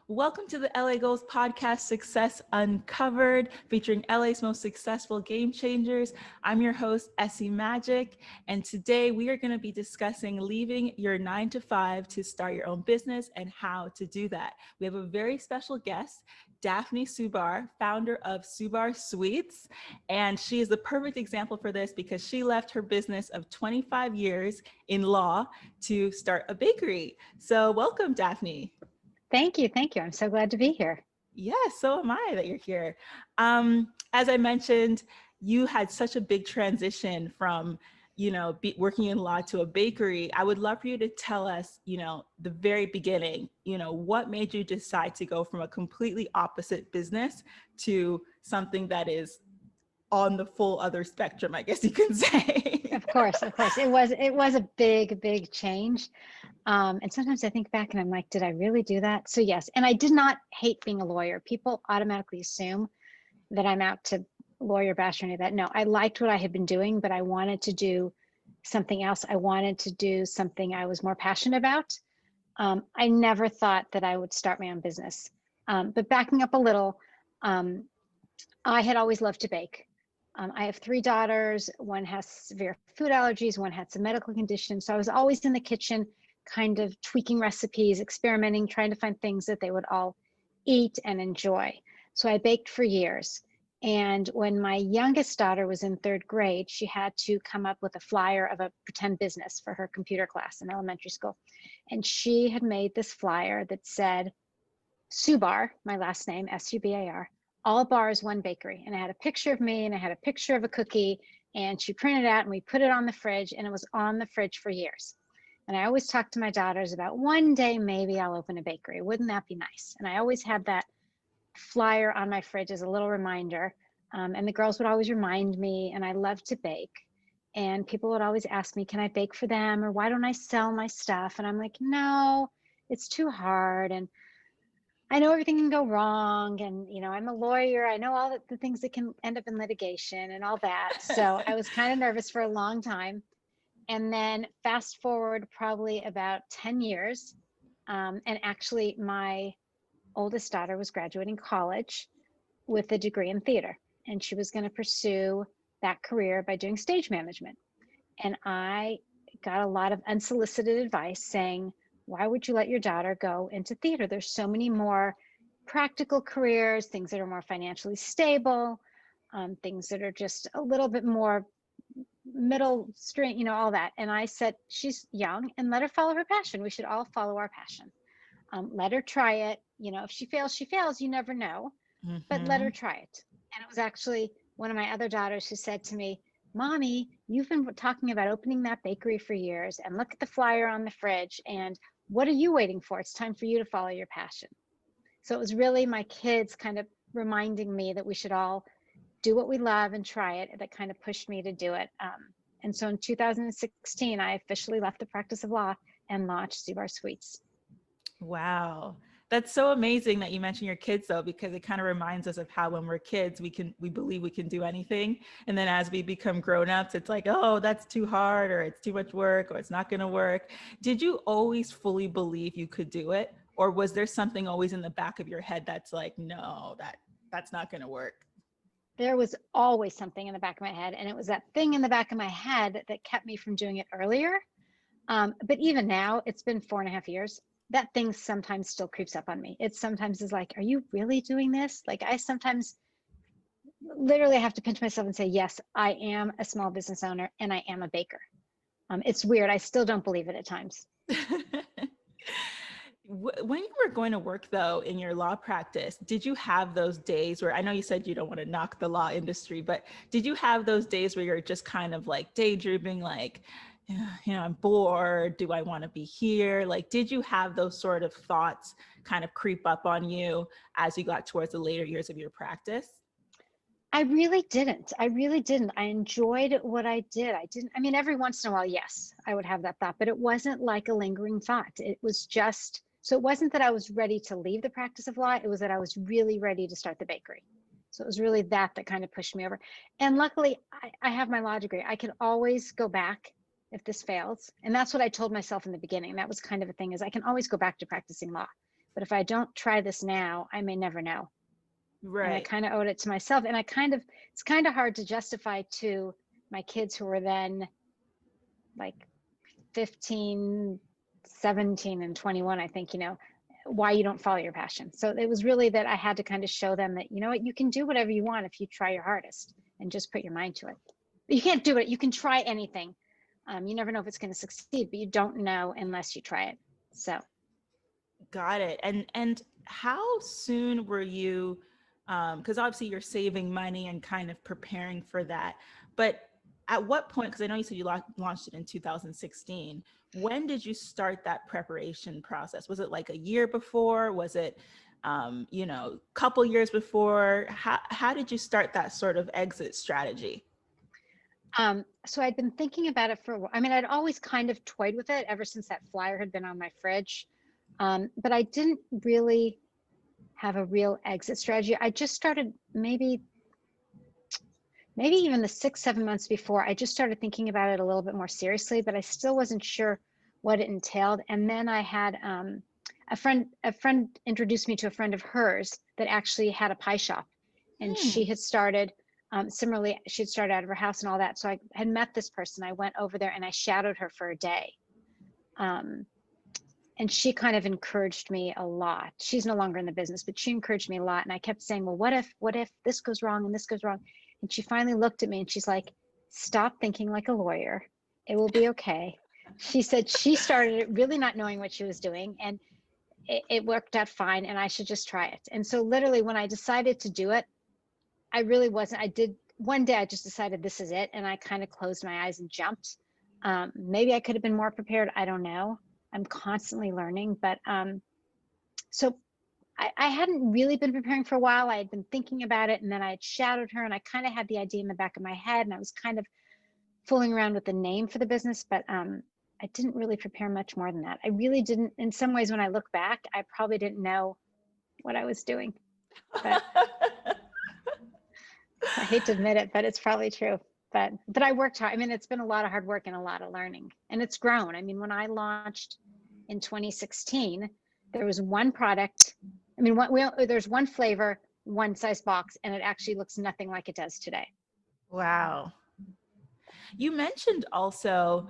Welcome to the LA Goals podcast, Success Uncovered, featuring LA's most successful game changers. I'm your host, Essie Magic, and today we are going to be discussing leaving your 9 to 5 to start your own business and how to do that. We have a very special guest, Daphne Subar, founder of Subarzsweets, and she is the perfect example for this because she left her business of 25 years in law to start a bakery. So welcome, Daphne. Thank you. Thank you. I'm so glad to be here. Yeah, so am I that you're here. As I mentioned, you had such a big transition from, working in law to a bakery. I would love for you to tell us, the very beginning, what made you decide to go from a completely opposite business to something that is on the full other spectrum, I guess you can say. Of course. It was a big change. And sometimes I think back and I'm like, did I really do that? So yes. And I did not hate being a lawyer. People automatically assume that I'm out to lawyer bash or any of that. No, I liked what I had been doing, but I wanted to do something else. I wanted to do something I was more passionate about. I never thought that I would start my own business. But backing up a little, I had always loved to bake. I have 3 daughters. One has severe food allergies. One had some medical conditions. So I was always in the kitchen, kind of tweaking recipes, experimenting, trying to find things that they would all eat and enjoy. So I baked for years. And when my youngest daughter was in 3rd grade, she had to come up with a flyer of a pretend business for her computer class in elementary school. And she had made this flyer that said, Subar, my last name, Subar, all bars, one bakery. And I had a picture of me and I had a picture of a cookie, and she printed it out and we put it on the fridge, and it was on the fridge for years. And I always talk to my daughters about one day, maybe I'll open a bakery. Wouldn't that be nice? And I always had that flyer on my fridge as a little reminder. And the girls would always remind me, and I love to bake. And people would always ask me, can I bake for them? Or why don't I sell my stuff? And I'm like, no, it's too hard. And I know everything can go wrong. And, I'm a lawyer. I know all the things that can end up in litigation and all that. So I was kind of nervous for a long time. And then fast forward probably about 10 years. And actually, my oldest daughter was graduating college with a degree in theater. And she was going to pursue that career by doing stage management. And I got a lot of unsolicited advice saying, why would you let your daughter go into theater? There's so many more practical careers, things that are more financially stable, things that are just a little bit more middle string, all that. And I said, she's young and let her follow her passion. We should all follow our passion. Let her try it. If she fails, she fails. You never know, but let her try it. And it was actually one of my other daughters who said to me, Mommy, you've been talking about opening that bakery for years, and look at the flyer on the fridge. And what are you waiting for? It's time for you to follow your passion. So it was really my kids kind of reminding me that we should all do what we love and try it. That kind of pushed me to do it. And so in 2016, I officially left the practice of law and launched Subarzsweets. Wow. That's so amazing that you mentioned your kids though, because it kind of reminds us of how when we're kids, we believe we can do anything. And then as we become grown-ups, it's like, oh, that's too hard, or it's too much work, or it's not going to work. Did you always fully believe you could do it? Or was there something always in the back of your head that's like, no, that's not going to work? There was always something in the back of my head. And it was that thing in the back of my head that kept me from doing it earlier. But even now, it's been 4.5 years. That thing sometimes still creeps up on me. It sometimes is like, are you really doing this? Like, I sometimes literally have to pinch myself and say, yes, I am a small business owner and I am a baker. It's weird. I still don't believe it at times. When you were going to work though in your law practice, did you have those days where, I know you said you don't want to knock the law industry, but did you have those days where you're just kind of like daydreaming, like, I'm bored. Do I want to be here? Like, did you have those sort of thoughts kind of creep up on you as you got towards the later years of your practice? I really didn't. I enjoyed what I did. Every once in a while, yes, I would have that thought, but it wasn't like a lingering thought. It was just, so it wasn't that I was ready to leave the practice of law. It was that I was really ready to start the bakery. So it was really that kind of pushed me over. And luckily, I have my law degree. I can always go back if this fails. And that's what I told myself in the beginning. That was kind of a thing, is I can always go back to practicing law. but if I don't try this now, I may never know. And I Right. kind of owed it to myself. And it's kind of hard to justify to my kids who were then like 15, 17, and 21, I think, why you don't follow your passion. So it was really that I had to kind of show them that, you know what, you can do whatever you want if you try your hardest and just put your mind to it. You can't do it. You can try anything. You never know if it's going to succeed, but you don't know unless you try it. So. Got it. And how soon were you, because obviously you're saving money and kind of preparing for that, but at what point, because I know you said you launched it in 2016, when did you start that preparation process? Was it like a year before? Was it, couple years before? How did you start that sort of exit strategy? So I'd been thinking about it for a while. I mean, I'd always kind of toyed with it ever since that flyer had been on my fridge. But I didn't really have a real exit strategy. I just started maybe even the 6-7 months before, I just started thinking about it a little bit more seriously, but I still wasn't sure what it entailed. And then I had a friend introduced me to a friend of hers that actually had a pie shop, and she had started similarly, she had started out of her house and all that. So I had met this person. I went over there and I shadowed her for a day. And she kind of encouraged me a lot. She's no longer in the business, but she encouraged me a lot. And I kept saying, well, what if this goes wrong and this goes wrong? And she finally looked at me and she's like, stop thinking like a lawyer. It will be okay. She said she started it really not knowing what she was doing, and it worked out fine, and I should just try it. And so literally when I decided to do it, I really wasn't, one day I just decided this is it. And I kind of closed my eyes and jumped. Maybe I could have been more prepared. I don't know. I'm constantly learning, but so I hadn't really been preparing for a while. I had been thinking about it, and then I had shadowed her, and I kind of had the idea in the back of my head, and I was kind of fooling around with the name for the business, but I didn't really prepare much more than that. I really didn't. In some ways, when I look back, I probably didn't know what I was doing, but I hate to admit it, but it's probably true. But I worked hard. I mean, it's been a lot of hard work and a lot of learning, and it's grown. I mean, when I launched in 2016, there was one product. I mean, there's one flavor, one size box, and it actually looks nothing like it does today. Wow. You mentioned also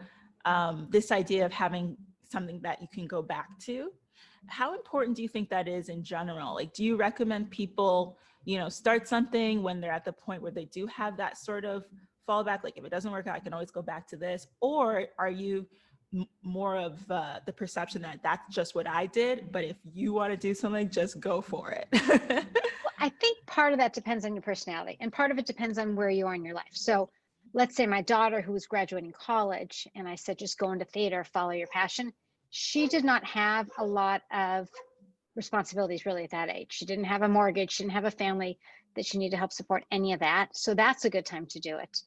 this idea of having something that you can go back to. How important do you think that is in general? Like, do you recommend people, start something when they're at the point where they do have that sort of fallback? Like, if it doesn't work out, I can always go back to this. Or are you more of the perception that that's just what I did, but if you want to do something, just go for it? Well, I think part of that depends on your personality, and part of it depends on where you are in your life. So let's say my daughter, who was graduating college, and I said, just go into theater, follow your passion. She did not have a lot of responsibilities really at that age. She didn't have a mortgage, she didn't have a family that she needed to help support, any of that. So that's a good time to do it.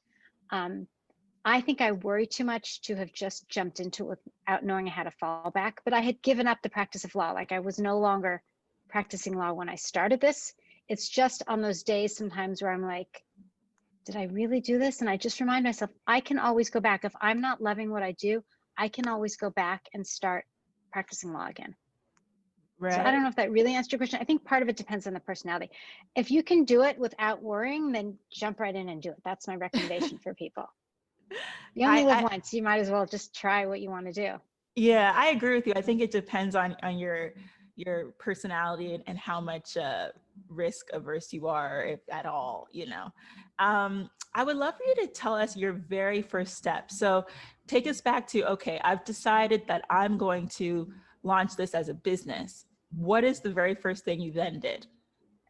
I think I worry too much to have just jumped into it without knowing I had a fallback, but I had given up the practice of law. Like, I was no longer practicing law when I started this. It's just on those days sometimes where I'm like, did I really do this? And I just remind myself, I can always go back. If I'm not loving what I do, I can always go back and start practicing law again. Right. So I don't know if that really answered your question. I think part of it depends on the personality. If you can do it without worrying, then jump right in and do it. That's my recommendation for people. You only live once. You might as well just try what you want to do. Yeah, I agree with you. I think it depends on your personality and how much risk averse you are, if at all, I would love for you to tell us your very first step. So take us back to, okay, I've decided that I'm going to launch this as a business. What is the very first thing you then did?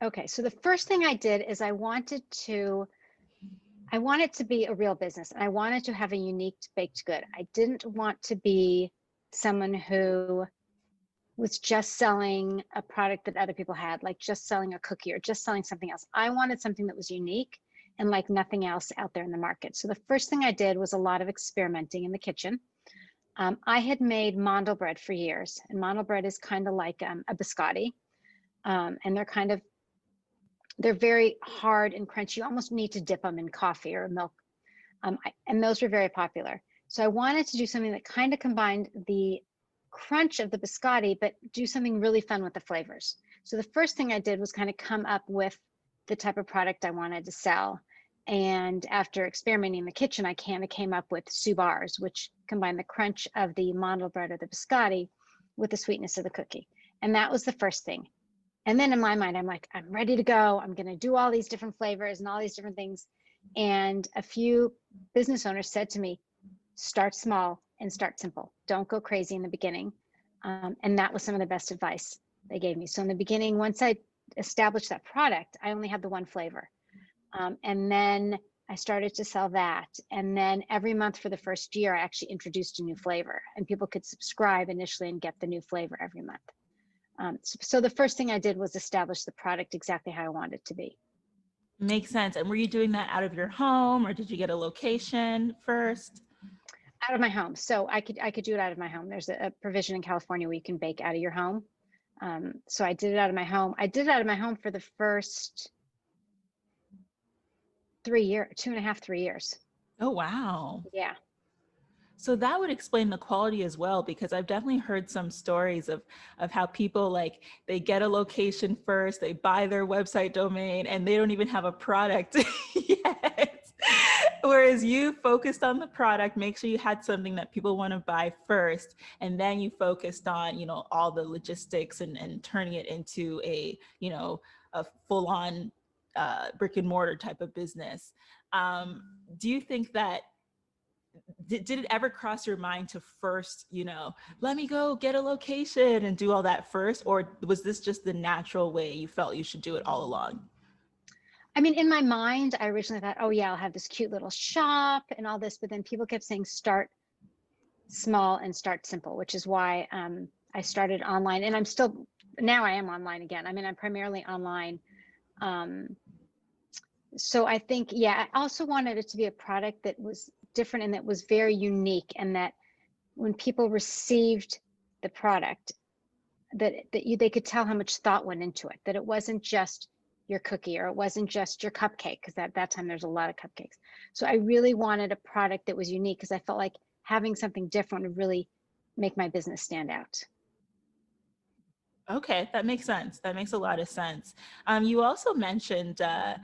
Okay, so the first thing I did is I want it to be a real business, and I wanted to have a unique baked good. I didn't want to be someone who was just selling a product that other people had, like just selling a cookie or just selling something else. I wanted something that was unique and like nothing else out there in the market. So the first thing I did was a lot of experimenting in the kitchen. I had made mandel bread for years, and mandel bread is kind of like a biscotti, and they're very hard and crunchy. You almost need to dip them in coffee or milk, and those were very popular. So I wanted to do something that kind of combined the crunch of the biscotti, but do something really fun with the flavors. So the first thing I did was kind of come up with the type of product I wanted to sell. And after experimenting in the kitchen, I kind of came up with Subarz, which combined the crunch of the mandel bread or the biscotti with the sweetness of the cookie. And that was the first thing. And then in my mind, I'm like, I'm ready to go. I'm going to do all these different flavors and all these different things. And a few business owners said to me, start small and start simple. Don't go crazy in the beginning. And that was some of the best advice they gave me. So in the beginning, once I established that product, I only had the one flavor. And then I started to sell that. And then every month for the first year, I actually introduced a new flavor, and people could subscribe initially and get the new flavor every month. So the first thing I did was establish the product exactly how I wanted it to be. Makes sense. And were you doing that out of your home, or did you get a location first? Out of my home. So I could do it out of my home. There's a provision in California where you can bake out of your home. So I did it out of my home. I did it out of my home for the first 3 years, 2.5, 3 years. Oh, wow. Yeah. So that would explain the quality as well, because I've definitely heard some stories of how people, like, they get a location first, they buy their website domain, and they don't even have a product yet. Whereas you focused on the product, make sure you had something that people want to buy first, and then you focused on, all the logistics and turning it into a, a full-on brick and mortar type of business. Do you think that did it ever cross your mind to first, let me go get a location and do all that first? Or was this just the natural way you felt you should do it all along? I mean, in my mind, I originally thought, oh yeah, I'll have this cute little shop and all this, but then people kept saying, start small and start simple, which is why I started online. And now I am online again. I mean, I'm primarily online. So I think, yeah, I also wanted it to be a product that was different and that was very unique, and that when people received the product, they could tell how much thought went into it, that it wasn't just your cookie, or it wasn't just your cupcake, because at that time there's a lot of cupcakes. So I really wanted a product that was unique, because I felt like having something different would really make my business stand out. Okay, that makes sense. That makes a lot of sense. You also mentioned that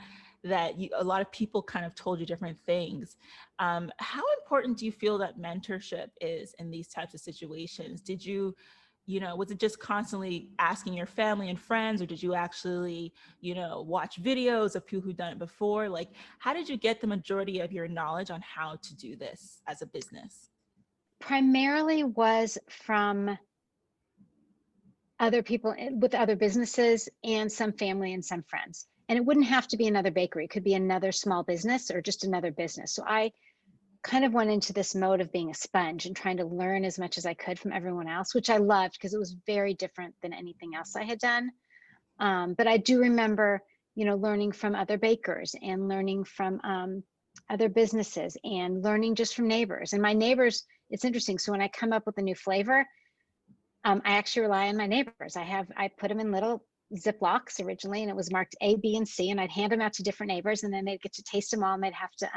a lot of people kind of told you different things. How important do you feel that mentorship is in these types of situations? Did you, was it just constantly asking your family and friends, or did you actually, watch videos of people who've done it before? Like, how did you get the majority of your knowledge on how to do this as a business? Primarily was from other people with other businesses, and some family and some friends. And it wouldn't have to be another bakery. It could be another small business or just another business. So I kind of went into this mode of being a sponge and trying to learn as much as I could from everyone else, which I loved, because it was very different than anything else I had done. But I do remember, learning from other bakers, and learning from other businesses, and learning just from neighbors. And my neighbors, it's interesting. So when I come up with a new flavor, I actually rely on my neighbors. I put them in little Ziplocs originally, and it was marked A, B, and C, and I'd hand them out to different neighbors, and then they'd get to taste them all, and they'd have to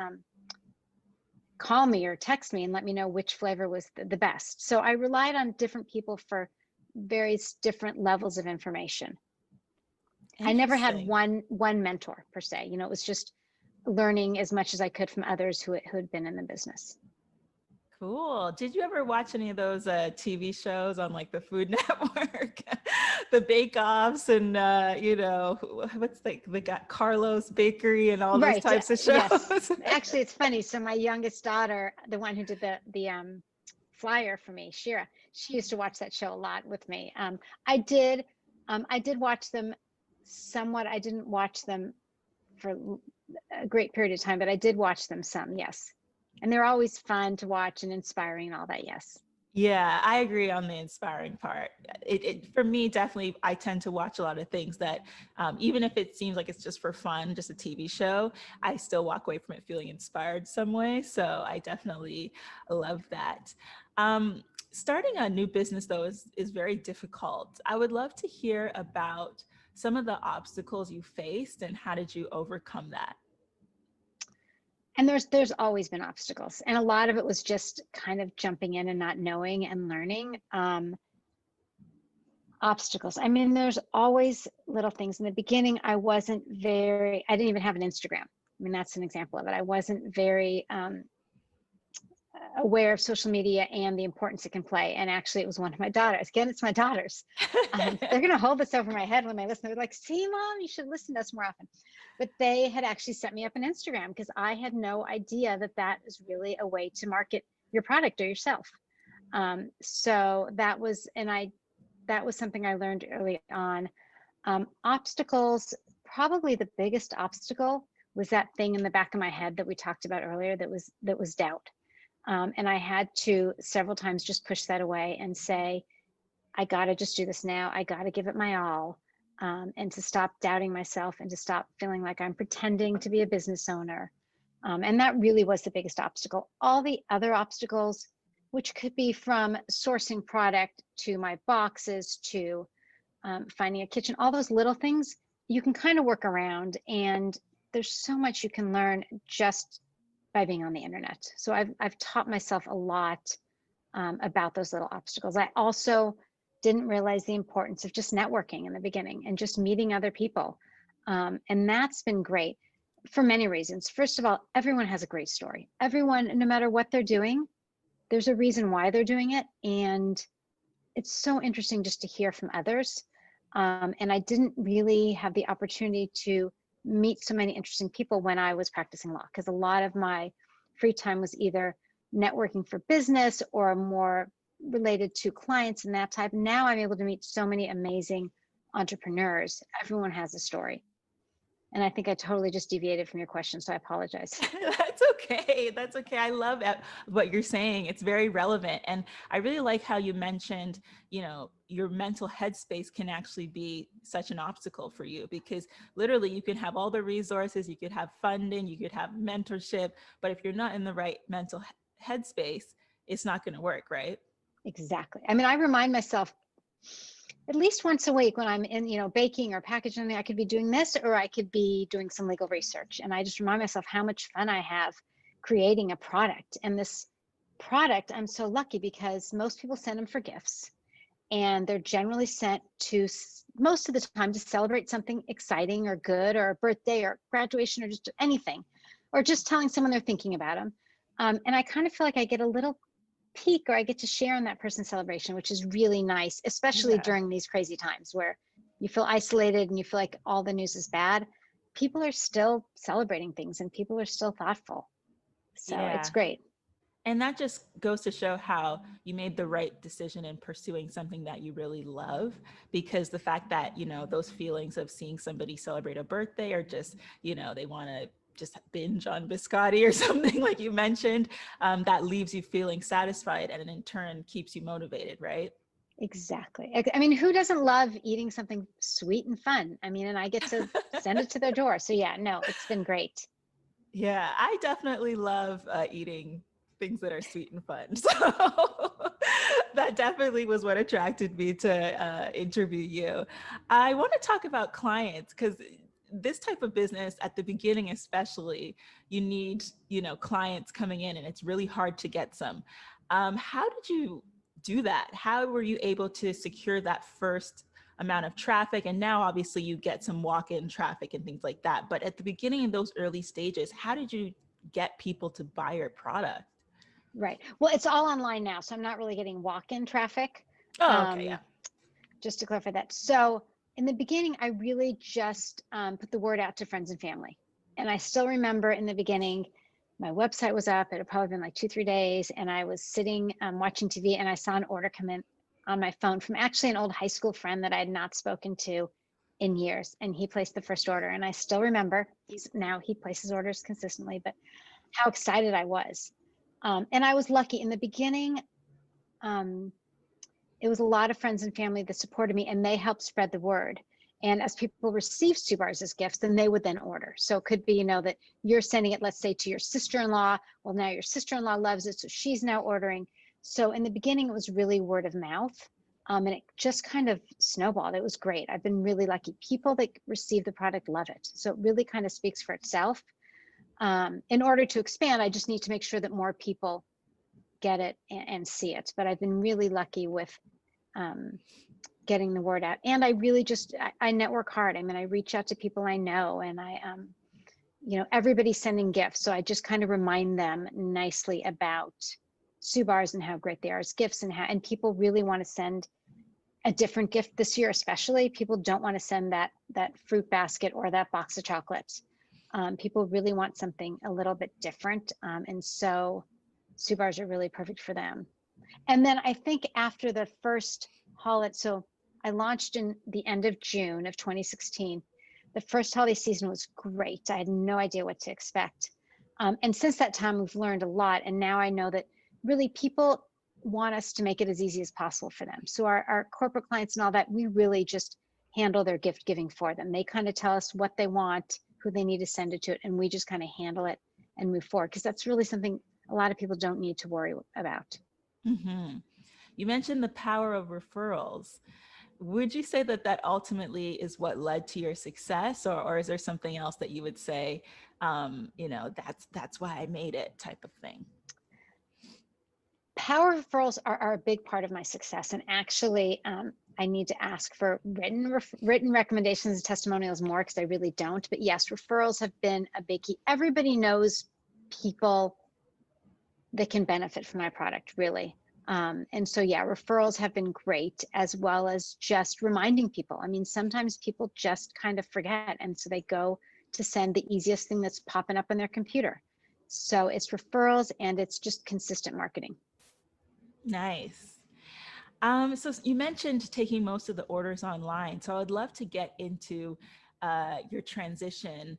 call me or text me and let me know which flavor was the best. So I relied on different people for various different levels of information. I never had one mentor per se. It was just learning as much as I could from others who had been in the business. Cool. Did you ever watch any of those TV shows on, like, the Food Network, the Bake Offs, and what's the guy, Carlos Bakery, and all those types of shows? Yes. Actually, it's funny. So my youngest daughter, the one who did the flyer for me, Shira, she used to watch that show a lot with me. I did watch them somewhat. I didn't watch them for a great period of time, but I did watch them some. Yes. And they're always fun to watch and inspiring and all that. Yes. Yeah, I agree on the inspiring part. For me, definitely, I tend to watch a lot of things that, even if it seems like it's just for fun, just a TV show, I still walk away from it feeling inspired some way. So I definitely love that. Starting a new business, though, is very difficult. I would love to hear about some of the obstacles you faced, and how did you overcome that? And there's always been obstacles, and a lot of it was just kind of jumping in and not knowing and learning. Obstacles. I mean, there's always little things. In the beginning, I didn't even have an Instagram. I mean, that's an example of it. I wasn't very aware of social media and the importance it can play. And actually, it was one of my daughters. Again, it's my daughters. They're going to hold this over my head when they listen. They're like, see, Mom, you should listen to us more often. But they had actually set me up an Instagram because I had no idea that that is really a way to market your product or yourself. So that was, that was something I learned early on. Obstacles, probably the biggest obstacle was that thing in the back of my head that we talked about earlier that was doubt. And I had to several times just push that away and say, I got to just do this now. I got to give it my all, and to stop doubting myself and to stop feeling like I'm pretending to be a business owner. And that really was the biggest obstacle. All the other obstacles, which could be from sourcing product to my boxes to finding a kitchen, all those little things you can kind of work around. And there's so much you can learn just by being on the internet. So I've taught myself a lot about those little obstacles. I also didn't realize the importance of just networking in the beginning and just meeting other people. And that's been great for many reasons. First of all, everyone has a great story. Everyone, no matter what they're doing, there's a reason why they're doing it. And it's so interesting just to hear from others. And I didn't really have the opportunity to meet so many interesting people when I was practicing law, because a lot of my free time was either networking for business or more related to clients and that type. Now I'm able to meet so many amazing entrepreneurs. Everyone has a story. And I think I totally just deviated from your question, so I apologize. That's okay. That's okay. I love what you're saying. It's very relevant. And I really like how you mentioned, your mental headspace can actually be such an obstacle for you, because literally you can have all the resources, you could have funding, you could have mentorship, but if you're not in the right mental headspace, it's not going to work, right? Exactly. I mean, I remind myself at least once a week when I'm in, baking or packaging, I could be doing this, or I could be doing some legal research. And I just remind myself how much fun I have creating a product. And this product, I'm so lucky because most people send them for gifts, and they're generally sent to, most of the time, to celebrate something exciting or good, or a birthday or graduation or just anything, or just telling someone they're thinking about them. And I kind of feel like I get a little peak, or I get to share in that person's celebration, which is really nice, especially during these crazy times where you feel isolated and you feel like all the news is bad. People are still celebrating things and people are still thoughtful. So it's great. And that just goes to show how you made the right decision in pursuing something that you really love, because the fact that, those feelings of seeing somebody celebrate a birthday, or just, they want to just binge on biscotti or something like you mentioned, that leaves you feeling satisfied and in turn keeps you motivated, right? Exactly. I mean, who doesn't love eating something sweet and fun? I mean, and I get to send it to their door. So yeah, no, it's been great. Yeah, I definitely love eating things that are sweet and fun. So that definitely was what attracted me to interview you. I want to talk about clients, because this type of business at the beginning, especially, you need, clients coming in, and it's really hard to get some. How did you do that? How were you able to secure that first amount of traffic? And now obviously you get some walk-in traffic and things like that. But at the beginning, in those early stages, how did you get people to buy your product? Right. Well, it's all online now, so I'm not really getting walk-in traffic. Oh, okay. Yeah. Just to clarify that. So in the beginning, I really just put the word out to friends and family. And I still remember in the beginning, my website was up. It had probably been like 2-3 days. And I was sitting watching TV, and I saw an order come in on my phone from actually an old high school friend that I had not spoken to in years. And he placed the first order. And I still remember, he places orders consistently, but how excited I was. And I was lucky in the beginning. It was a lot of friends and family that supported me, and they helped spread the word. And as people received Subarz as gifts, then they would then order. So it could be, that you're sending it, let's say, to your sister-in-law. Well, now your sister-in-law loves it, so she's now ordering. So in the beginning, it was really word of mouth. And it just kind of snowballed. It was great. I've been really lucky. People that receive the product love it. So it really kind of speaks for itself. In order to expand, I just need to make sure that more people get it and see it. But I've been really lucky with getting the word out. And I really just, I network hard. I mean, I reach out to people I know, and everybody's sending gifts. So I just kind of remind them nicely about Subarz and how great they are as gifts, and people really want to send a different gift this year. Especially people don't want to send that fruit basket or that box of chocolates. People really want something a little bit different. And so Subarz are really perfect for them. And then I think after the first holiday, so I launched in the end of June of 2016. The first holiday season was great. I had no idea what to expect. And since that time, we've learned a lot. And now I know that really people want us to make it as easy as possible for them. So our corporate clients and all that, we really just handle their gift giving for them. They kind of tell us what they want, who they need to send it to, and we just kind of handle it and move forward, because that's really something a lot of people don't need to worry about. Mm-hmm. You mentioned the power of referrals. Would you say that ultimately is what led to your success, or is there something else that you would say, that's why I made it type of thing? Power referrals are a big part of my success. And actually, I need to ask for written recommendations and testimonials more, because I really don't. But yes, referrals have been a big key. Everybody knows people that can benefit from my product, really. And so, yeah, referrals have been great, as well as just reminding people. I mean, sometimes people just kind of forget, and so they go to send the easiest thing that's popping up on their computer. So it's referrals, and it's just consistent marketing. Nice. So you mentioned taking most of the orders online. So I would love to get into your transition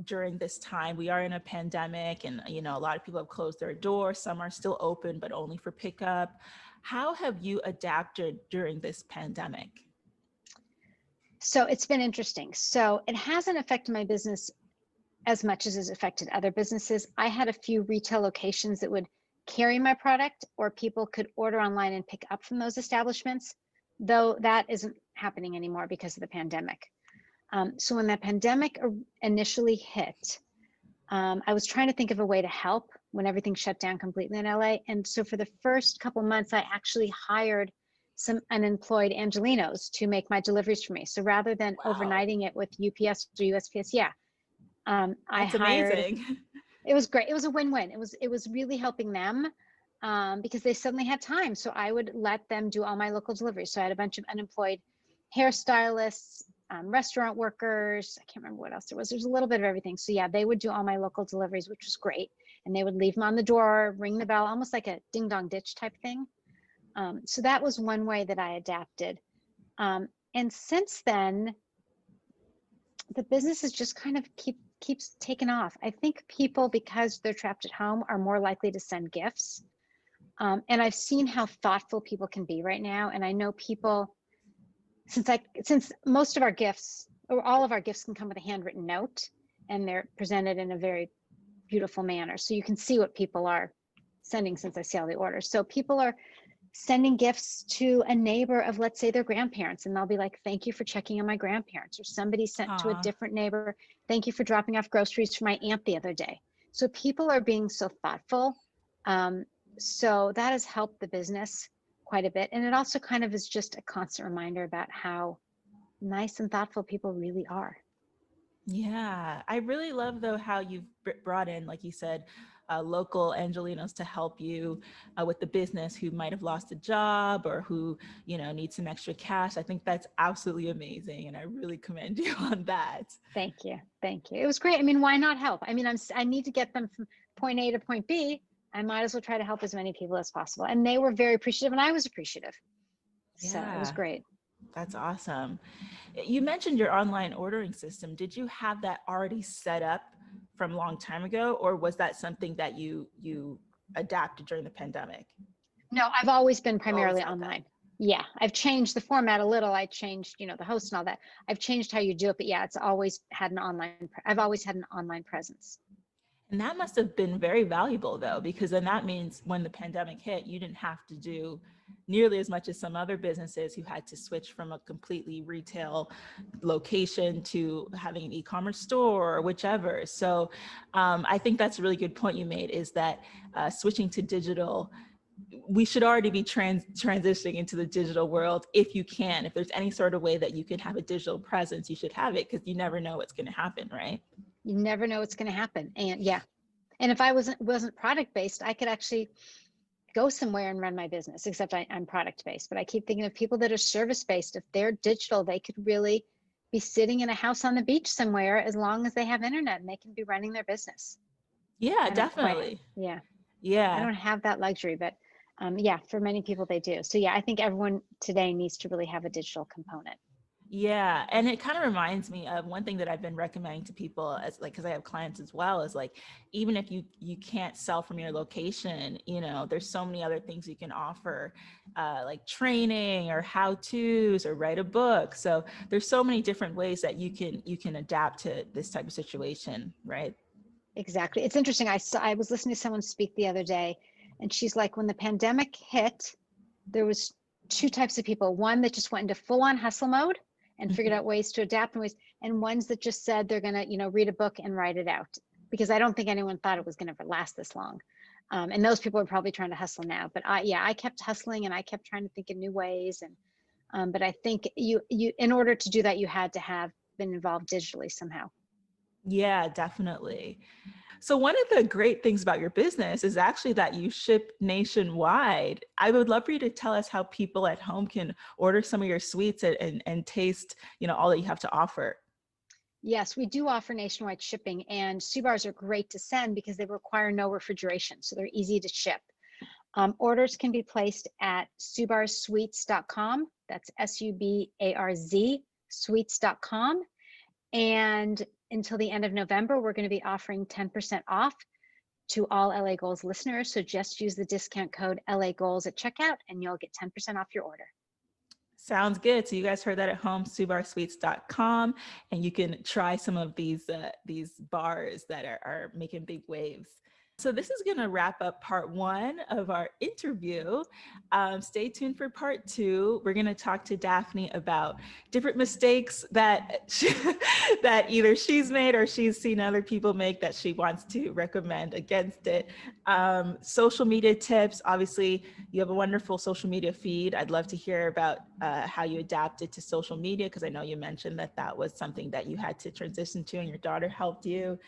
during this time. We are in a pandemic, and a lot of people have closed their doors. Some are still open, but only for pickup. How have you adapted during this pandemic? So it's been interesting. So it hasn't affected my business as much as it's affected other businesses. I had a few retail locations that would carry my product, or people could order online and pick up from those establishments, though that isn't happening anymore because of the pandemic. So when the pandemic initially hit, I was trying to think of a way to help when everything shut down completely in LA. And so for the first couple months, I actually hired some unemployed Angelinos to make my deliveries for me. So rather than overnighting it with UPS or USPS, I hired. Amazing. It was great. It was a win-win. It was really helping them because they suddenly had time. So I would let them do all my local deliveries. So I had a bunch of unemployed hairstylists, restaurant workers. I can't remember what else there was. There's a little bit of everything. So yeah, they would do all my local deliveries, which was great. And they would leave them on the door, ring the bell, almost like a ding dong ditch type thing. So that was one way that I adapted. And since then, the business has just kind of keeps taking off. I think people, because they're trapped at home, are more likely to send gifts. And I've seen how thoughtful people can be right now. And I know people, since most of our gifts, or all of our gifts, can come with a handwritten note, and they're presented in a very beautiful manner. So you can see what people are sending, since I see all the orders. So people are sending gifts to a neighbor of, let's say, their grandparents, and they'll be like, thank you for checking on my grandparents. Or somebody sent to a different neighbor, thank you for dropping off groceries for my aunt the other day. So people are being so thoughtful. So that has helped the business quite a bit. And it also kind of is just a constant reminder about how nice and thoughtful people really are. Yeah, I really love though how you've brought in, like you said, local Angelinos to help you with the business, who might have lost a job or who need some extra cash. I think that's absolutely amazing, and I really commend you on that. Thank you, it was great. I mean, why not help? I mean, I need to get them from point A to point B. I might as well try to help as many people as possible. And they were very appreciative, and I was appreciative. So it was great. That's awesome. You mentioned your online ordering system. Did you have that already set up from a long time ago, or was that something that you adapted during the pandemic? No, I've always been primarily online. Yeah, I've changed the format a little. I changed, the host and all that. I've changed how you do it, but yeah, I've always had an online presence. And that must have been very valuable though, because then that means when the pandemic hit, you didn't have to do nearly as much as some other businesses who had to switch from a completely retail location to having an e-commerce store or whichever. So I think that's a really good point you made, is that switching to digital we should already be transitioning into the digital world if you can. If there's any sort of way that you can have a digital presence, you should have it, because you never know what's going to happen, right? You never know what's going to happen. And yeah, and if I wasn't product based, I could actually go somewhere and run my business, except I'm product based. But I keep thinking of people that are service based. If they're digital, they could really be sitting in a house on the beach somewhere, as long as they have internet and they can be running their business. Yeah, definitely. Yeah. I Yeah. don't have that luxury, but yeah, for many people they do. So yeah, I think everyone today needs to really have a digital component. Yeah. And it kind of reminds me of one thing that I've been recommending to people, as like, because I have clients as well, is like, even if you can't sell from your location, you know, there's so many other things you can offer, like training or how-tos or write a book. So there's so many different ways that you can adapt to this type of situation, right? Exactly. It's interesting. I was listening to someone speak the other day, and she's like, when the pandemic hit, there was two types of people. One that just went into full-on hustle mode and figured out ways to adapt, and ones that just said they're gonna, read a book and write it out. Because I don't think anyone thought it was gonna last this long. And those people are probably trying to hustle now. But I kept hustling, and I kept trying to think of new ways. And but I think you in order to do that, you had to have been involved digitally somehow. Yeah, definitely. So one of the great things about your business is actually that you ship nationwide. I would love for you to tell us how people at home can order some of your sweets and taste, all that you have to offer. Yes, we do offer nationwide shipping, and Subarz are great to send because they require no refrigeration, so they're easy to ship. Orders can be placed at Subarzsweets.com. That's Subarz sweets.com. And until the end of November, we're going to be offering 10% off to all LA Goals listeners. So just use the discount code LA Goals at checkout and you'll get 10% off your order. Sounds good. So you guys heard that at home, Subarzsweets.com, and you can try some of these bars that are making big waves. So this is going to wrap up part 1 of our interview. Stay tuned for part 2. We're going to talk to Daphne about different mistakes that that either she's made or she's seen other people make that she wants to recommend against it. Social media tips. Obviously, you have a wonderful social media feed. I'd love to hear about how you adapted to social media, because I know you mentioned that was something that you had to transition to and your daughter helped you.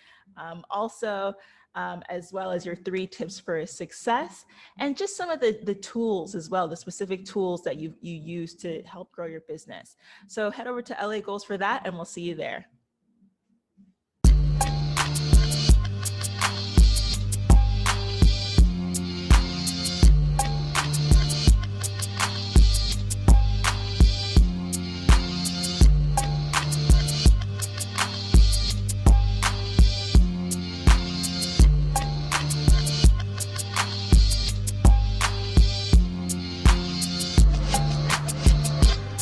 As well as your 3 tips for success, and just some of the tools as well, the specific tools that you use to help grow your business. So head over to LA Goals for that, and we'll see you there.